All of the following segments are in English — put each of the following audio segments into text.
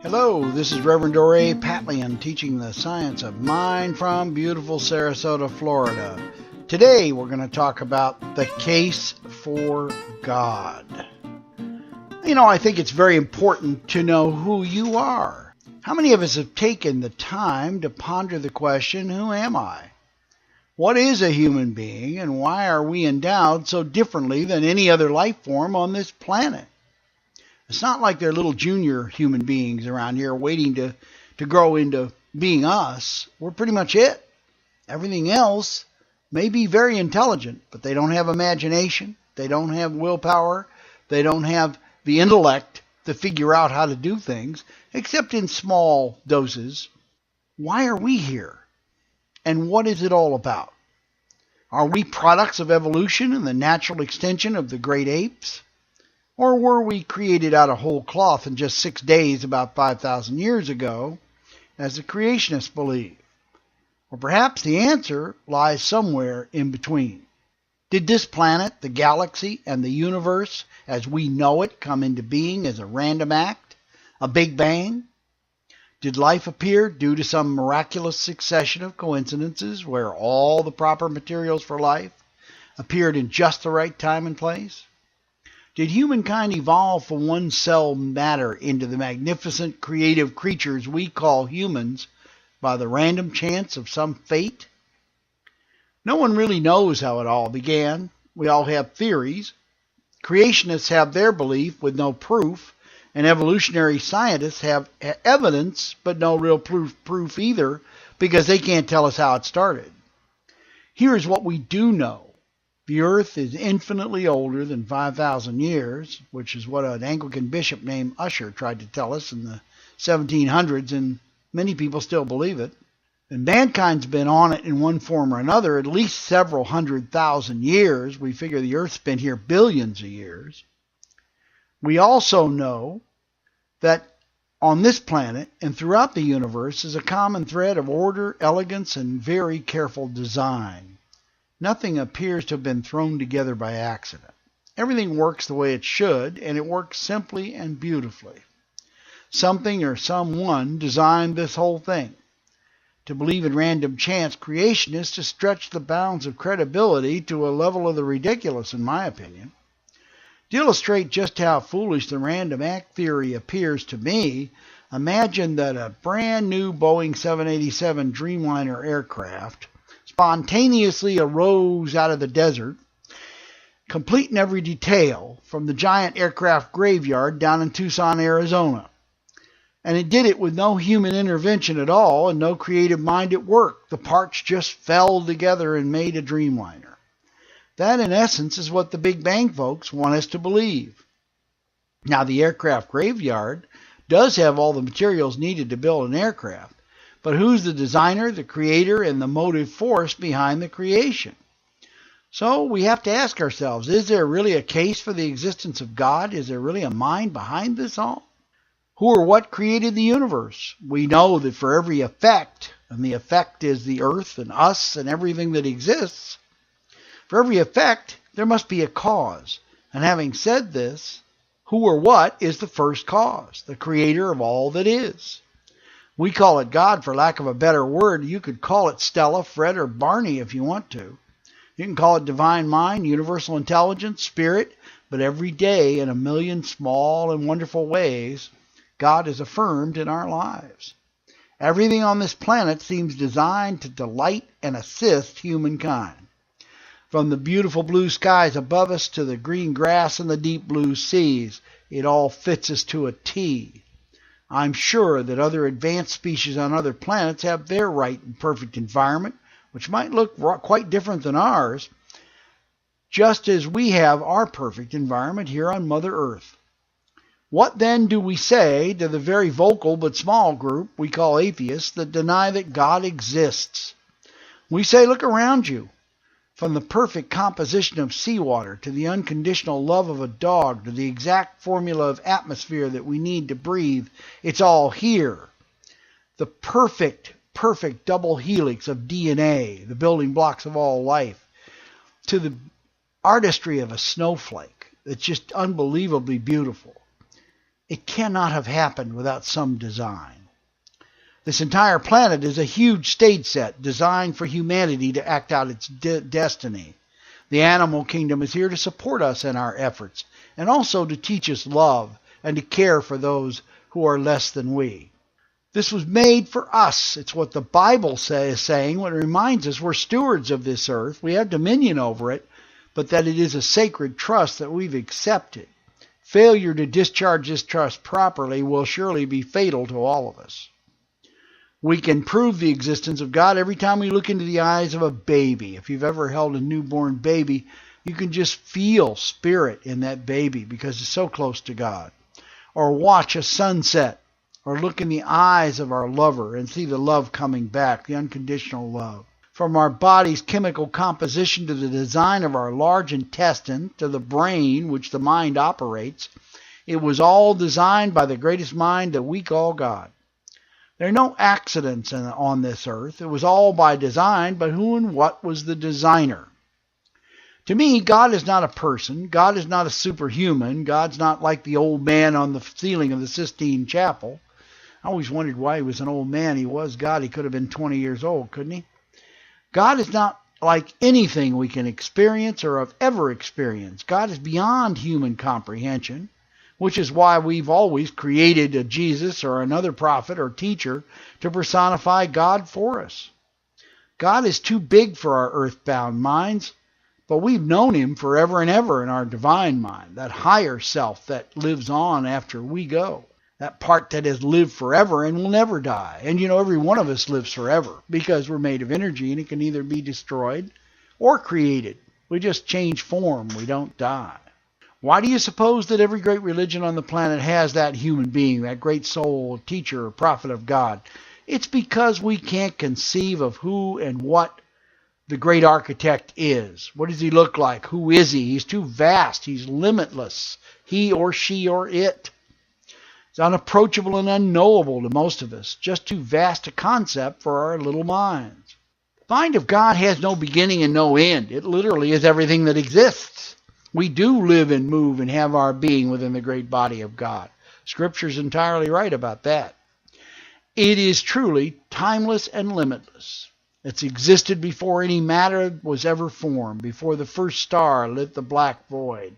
Hello, this is Reverend Dore Patlian teaching the science of mind from beautiful Sarasota, Florida. Today we're going to talk about the case for God. I think it's very important to know who you are. How many of us have taken the time to ponder the question, who am I? What is a human being, and why are we endowed so differently than any other life form on this planet? It's not like they're little junior human beings around here waiting to grow into being us. We're pretty much it. Everything else may be very intelligent, but they don't have imagination. They don't have willpower. They don't have the intellect to figure out how to do things, except in small doses. Why are we here? And what is it all about? Are we products of evolution and the natural extension of the great apes? Or were we created out of whole cloth in just 6 days about 5,000 years ago, as the creationists believe? Or perhaps the answer lies somewhere in between. Did this planet, the galaxy, and the universe as we know it come into being as a random act, a Big Bang? Did life appear due to some miraculous succession of coincidences where all the proper materials for life appeared in just the right time and place? Did humankind evolve from one-cell matter into the magnificent creative creatures we call humans by the random chance of some fate? No one really knows how it all began. We all have theories. Creationists have their belief with no proof, and evolutionary scientists have evidence but no real proof either, because they can't tell us how it started. Here's what we do know. The earth is infinitely older than 5,000 years, which is what an Anglican bishop named Usher tried to tell us in the 1700s, and many people still believe it. And mankind's been on it in one form or another at least several 100,000 years. We figure the earth's been here billions of years. We also know that on this planet and throughout the universe is a common thread of order, elegance, and very careful design. Nothing appears to have been thrown together by accident. Everything works the way it should, and it works simply and beautifully. Something or someone designed this whole thing. To believe in random chance creation is to stretch the bounds of credibility to a level of the ridiculous, in my opinion. To illustrate just how foolish the random act theory appears to me, imagine that a brand new Boeing 787 Dreamliner aircraft spontaneously arose out of the desert, complete in every detail, from the giant aircraft graveyard down in Tucson, Arizona. And it did it with no human intervention at all and no creative mind at work. The parts just fell together and made a Dreamliner. That, in essence, is what the Big Bang folks want us to believe. Now, the aircraft graveyard does have all the materials needed to build an aircraft, but who's the designer, the creator, and the motive force behind the creation? So we have to ask ourselves, is there really a case for the existence of God? Is there really a mind behind this all? Who or what created the universe? We know that for every effect, and the effect is the earth and us and everything that exists, for every effect, there must be a cause. And having said this, who or what is the first cause, the creator of all that is? We call it God for lack of a better word. You could call it Stella, Fred, or Barney if you want to. You can call it divine mind, universal intelligence, spirit, but every day in a million small and wonderful ways, God is affirmed in our lives. Everything on this planet seems designed to delight and assist humankind. From the beautiful blue skies above us to the green grass and the deep blue seas, it all fits us to a T. I'm sure that other advanced species on other planets have their right and perfect environment, which might look quite different than ours, just as we have our perfect environment here on Mother Earth. What then do we say to the very vocal but small group we call atheists that deny that God exists? We say, look around you. From the perfect composition of seawater to the unconditional love of a dog to the exact formula of atmosphere that we need to breathe, it's all here. The perfect double helix of DNA, the building blocks of all life, to the artistry of a snowflake that's just unbelievably beautiful. It cannot have happened without some design. This entire planet is a huge stage set designed for humanity to act out its destiny. The animal kingdom is here to support us in our efforts and also to teach us love and to care for those who are less than we. This was made for us. It's what the Bible is saying when it reminds us we're stewards of this earth. We have dominion over it, but that it is a sacred trust that we've accepted. Failure to discharge this trust properly will surely be fatal to all of us. We can prove the existence of God every time we look into the eyes of a baby. If you've ever held a newborn baby, you can just feel spirit in that baby because it's so close to God. Or watch a sunset, or look in the eyes of our lover and see the love coming back, the unconditional love. From our body's chemical composition to the design of our large intestine to the brain, which the mind operates, it was all designed by the greatest mind that we call God. There are no accidents on this earth. It was all by design, but who and what was the designer? To me, God is not a person. God is not a superhuman. God's not like the old man on the ceiling of the Sistine Chapel. I always wondered why he was an old man. He was God. He could have been 20 years old, couldn't he? God is not like anything we can experience or have ever experienced. God is beyond human comprehension, which is why we've always created a Jesus or another prophet or teacher to personify God for us. God is too big for our earthbound minds, but we've known him forever and ever in our divine mind, that higher self that lives on after we go, that part that has lived forever and will never die. And every one of us lives forever because we're made of energy and it can either be destroyed or created. We just change form. We don't die. Why do you suppose that every great religion on the planet has that human being, that great soul, teacher, or prophet of God? It's because we can't conceive of who and what the great architect is. What does he look like? Who is he? He's too vast. He's limitless. He or she or it. It's unapproachable and unknowable to most of us. Just too vast a concept for our little minds. The mind of God has no beginning and no end. It literally is everything that exists. We do live and move and have our being within the great body of God. Scripture's entirely right about that. It is truly timeless and limitless. It's existed before any matter was ever formed, before the first star lit the black void.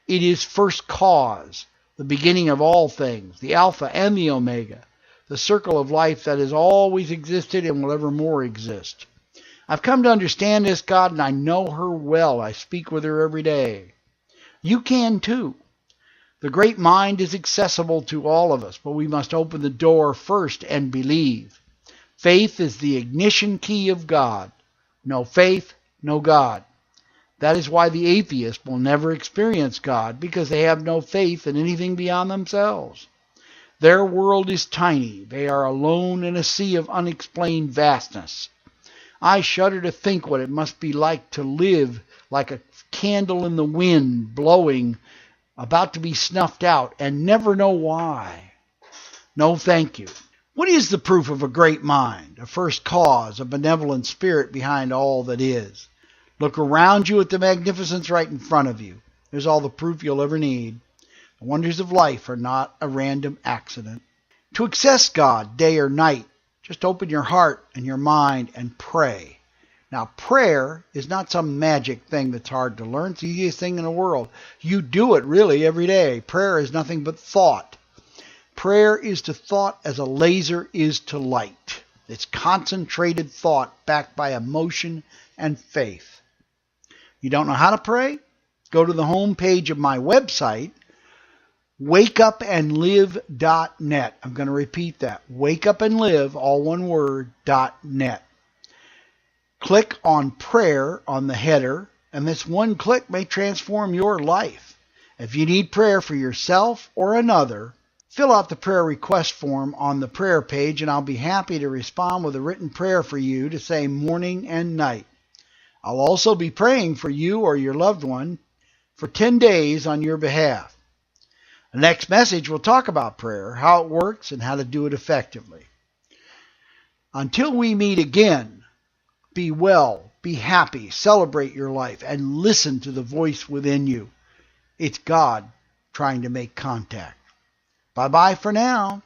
It is first cause, the beginning of all things, the Alpha and the Omega, the circle of life that has always existed and will evermore exist. I've come to understand this God, and I know her well. I speak with her every day. You can too. The great mind is accessible to all of us, but we must open the door first and believe. Faith is the ignition key of God. No faith, no God. That is why the atheist will never experience God, because they have no faith in anything beyond themselves. Their world is tiny. They are alone in a sea of unexplained vastness. I shudder to think what it must be like to live like a candle in the wind, blowing, about to be snuffed out, and never know why. No, thank you. What is the proof of a great mind, a first cause, a benevolent spirit behind all that is? Look around you at the magnificence right in front of you. There's all the proof you'll ever need. The wonders of life are not a random accident. To access God day or night, just open your heart and your mind and pray. Now, prayer is not some magic thing that's hard to learn. It's the easiest thing in the world. You do it really every day. Prayer is nothing but thought. Prayer is to thought as a laser is to light. It's concentrated thought backed by emotion and faith. You don't know how to pray? Go to the home page of my website, wakeupandlive.net. I'm going to repeat that. Wakeupandlive, all one word, .net. Click on prayer on the header, and this one click may transform your life. If you need prayer for yourself or another, fill out the prayer request form on the prayer page, and I'll be happy to respond with a written prayer for you to say morning and night. I'll also be praying for you or your loved one for 10 days on your behalf. The next message will talk about prayer, how it works, and how to do it effectively. Until we meet again, be well, be happy, celebrate your life, and listen to the voice within you. It's God trying to make contact. Bye-bye for now.